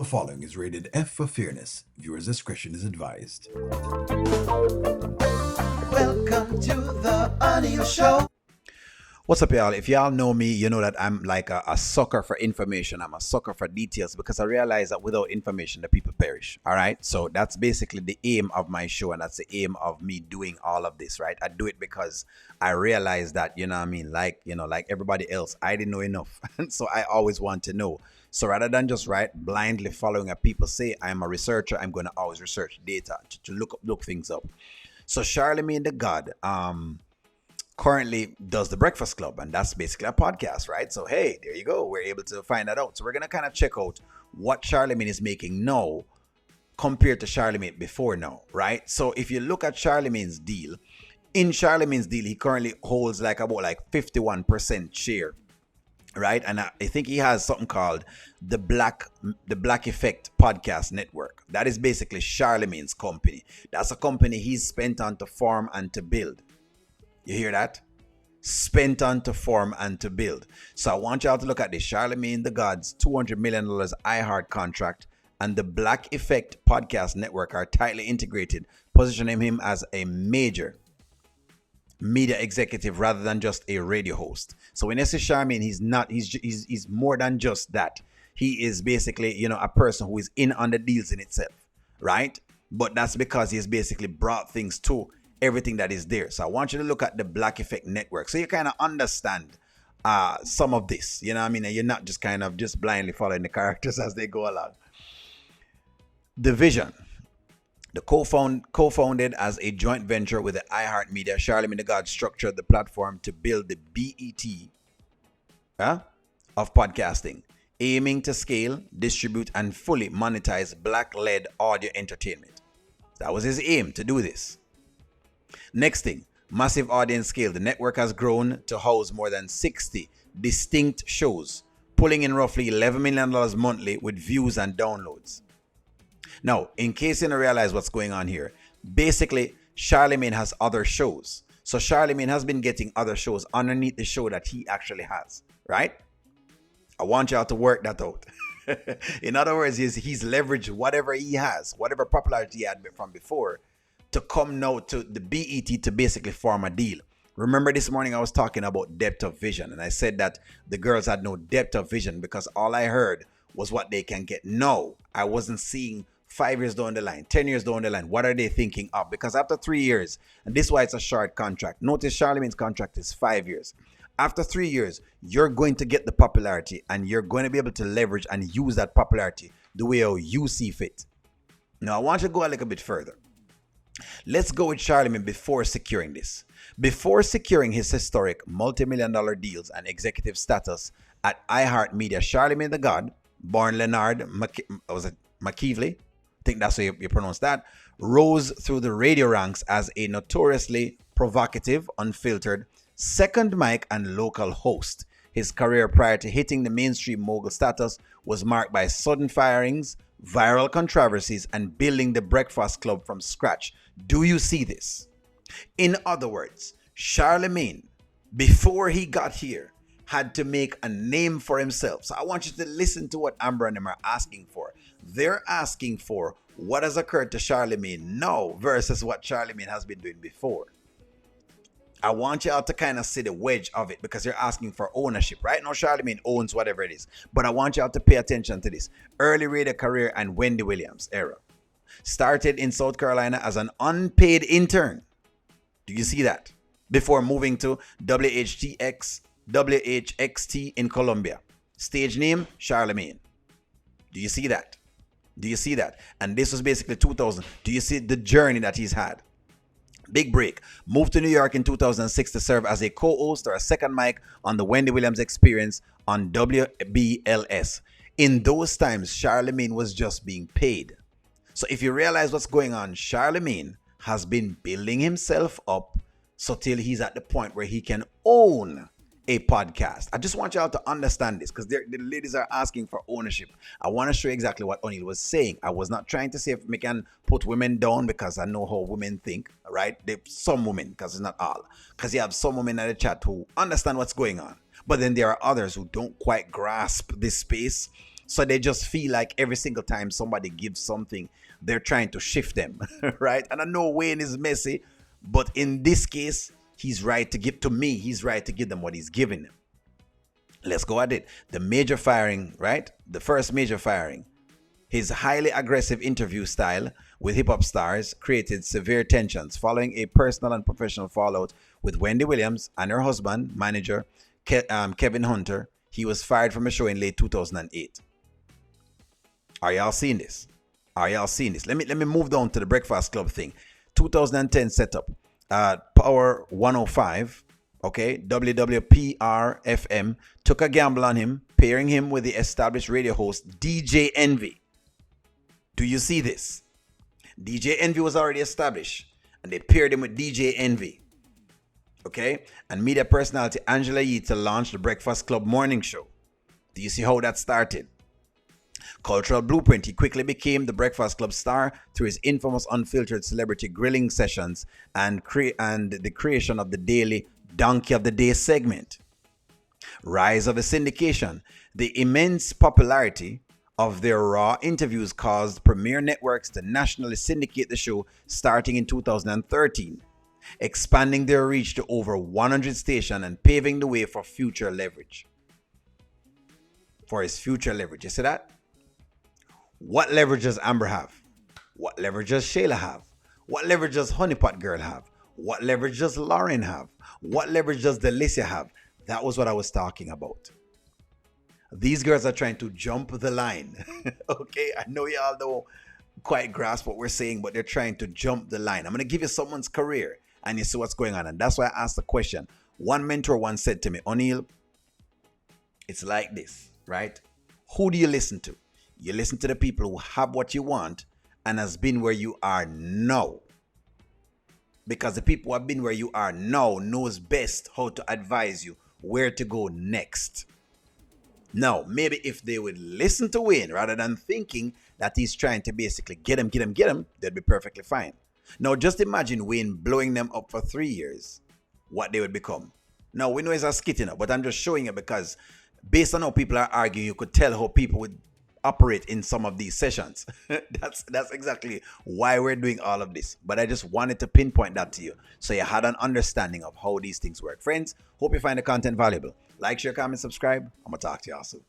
The following is rated F for fairness. Viewers' discretion is advised. Welcome to the Audio Show. What's up, y'all? If y'all know me, you know that I'm like a sucker for information. I'm a sucker for details because I realize that without information, the people perish. All right. So that's basically the aim of my show. And that's the aim of me doing all of this, right? I do it because I realize that, you know what I mean? Like everybody else, I didn't know enough. And so I always want to know. So rather than just blindly following what people say, I'm a researcher. I'm going to always research data to look things up. So Charlemagne the God, currently does the Breakfast Club, and that's basically a podcast, right? So hey, there you go, we're able to find that out. So we're gonna kind of check out what Charlemagne is making now compared to Charlemagne before now, right? So if you look at Charlemagne's deal, in Charlemagne's deal he currently holds like about like 51% share, right? And I think he has something called the Black Effect Podcast Network. That is basically Charlemagne's company. That's a company he's spent on to form and to build. You hear that? Spent on to form and to build. So I want y'all to look at this. Charlemagne the God's $200 million iHeart contract and the Black Effect Podcast Network are tightly integrated, positioning him as a major media executive rather than just a radio host. So when you say Charlemagne, he's more than just that. He is basically, you know, a person who is in on the deals in itself, right? But that's because he's basically brought things to everything that is there. So I want you to look at the Black Effect Network so you kind of understand some of this, you know what I mean? And you're not just kind of just blindly following the characters as they go along. The vision. The co-founded as a joint venture with the iHeartMedia, Charlemagne the God structured the platform to build the BET of podcasting, aiming to scale, distribute, and fully monetize Black-led audio entertainment. That was his aim, to do this. Next thing, massive audience scale. The network has grown to house more than 60 distinct shows, pulling in roughly $11 million monthly with views and downloads. Now, in case you don't realize what's going on here, basically, Charlemagne has other shows. So Charlemagne has been getting other shows underneath the show that he actually has, right? I want y'all to work that out. In other words, he's leveraged whatever he has, whatever popularity he had from before, to come now to the BET to basically form a deal. Remember this morning I was talking about depth of vision, and I said that the girls had no depth of vision because all I heard was what they can get. No, I wasn't seeing 5 years down the line, 10 years down the line. What are they thinking of? Because after 3 years, and this is why it's a short contract. Notice Charlemagne's contract is 5 years. After 3 years, you're going to get the popularity and you're going to be able to leverage and use that popularity the way you see fit. Now, I want you to go a little bit further. Let's go with Charlemagne before securing this. Before securing his historic multi-million-dollar deals and executive status at iHeartMedia, Charlemagne the God, born Leonard McKeevely, I think that's how you pronounce that, rose through the radio ranks as a notoriously provocative, unfiltered, second mic and local host. His career prior to hitting the mainstream mogul status was marked by sudden firings, viral controversies, and building the Breakfast Club from scratch. Do you see this? In other words, Charlemagne, before he got here, had to make a name for himself. So I want you to listen to what Amber and them are asking for. They're asking for what has occurred to Charlemagne now versus what Charlemagne has been doing before. I want y'all to kind of see the wedge of it because you're asking for ownership. Right now, Charlemagne owns whatever it is. But I want y'all to pay attention to this. Early radio career and Wendy Williams era. Started in South Carolina as an unpaid intern. Do you see that? Before moving to WHXT in Colombia. Stage name, Charlemagne. Do you see that? Do you see that? And this was basically 2000. Do you see the journey that he's had? Big break. Moved to New York in 2006 to serve as a co-host or a second mic on the Wendy Williams Experience on WBLS. In those times, Charlemagne was just being paid. So if you realize what's going on, Charlemagne has been building himself up so till he's at the point where he can own a podcast. I just want y'all to understand this because the ladies are asking for ownership. I want to show you exactly what O'Neill was saying. I was not trying to say if we can put women down because I know how women think, right? Some women, because it's not all. Because you have some women in the chat who understand what's going on. But then there are others who don't quite grasp this space. So they just feel like every single time somebody gives something, they're trying to shift them, right? And I know Wayne is messy, but in this case, he's right to give them what he's giving them. Let's go at it. The major firing, right? The first major firing. His highly aggressive interview style with hip-hop stars created severe tensions following a personal and professional fallout with Wendy Williams and her husband, manager Kevin Hunter. He was fired from a show in late 2008. Are y'all seeing this? Let me move down to the Breakfast Club thing. 2010 setup. Power 105, okay, WWPR FM took a gamble on him, pairing him with the established radio host DJ Envy. Do you see this? DJ Envy was already established, and they paired him with DJ Envy. Okay? And media personality Angela Yee to launch the Breakfast Club morning show. Do you see how that started? Cultural blueprint. He quickly became the Breakfast Club star through his infamous unfiltered celebrity grilling sessions and the creation of the daily Donkey of the Day segment. Rise of the syndication. The immense popularity of their raw interviews caused premier networks to nationally syndicate the show starting in 2013, expanding their reach to over 100 stations and paving the way for future leverage. For his future leverage. You see that? What leverage does Amber have? What leverage does Shayla have? What leverage does Honeypot Girl have? What leverage does Lauren have? What leverage does Delicia have? That was what I was talking about. These girls are trying to jump the line. Okay, I know y'all don't quite grasp what we're saying, but they're trying to jump the line. I'm going to give you someone's career and you see what's going on. And that's why I asked the question. One mentor once said to me, O'Neill, it's like this, right? Who do you listen to? You listen to the people who have what you want and has been where you are now. Because the people who have been where you are now knows best how to advise you where to go next. Now, maybe if they would listen to Wayne rather than thinking that he's trying to basically get him, they'd be perfectly fine. Now, just imagine Wayne blowing them up for 3 years, what they would become. Now, we know it's a skit, but I'm just showing it because based on how people are arguing, you could tell how people would operate in some of these sessions. That's exactly why we're doing all of this. But I just wanted to pinpoint that to you so you had an understanding of how these things work. Friends, hope you find the content valuable. Like, share, comment, subscribe. I'm going to talk to you all soon.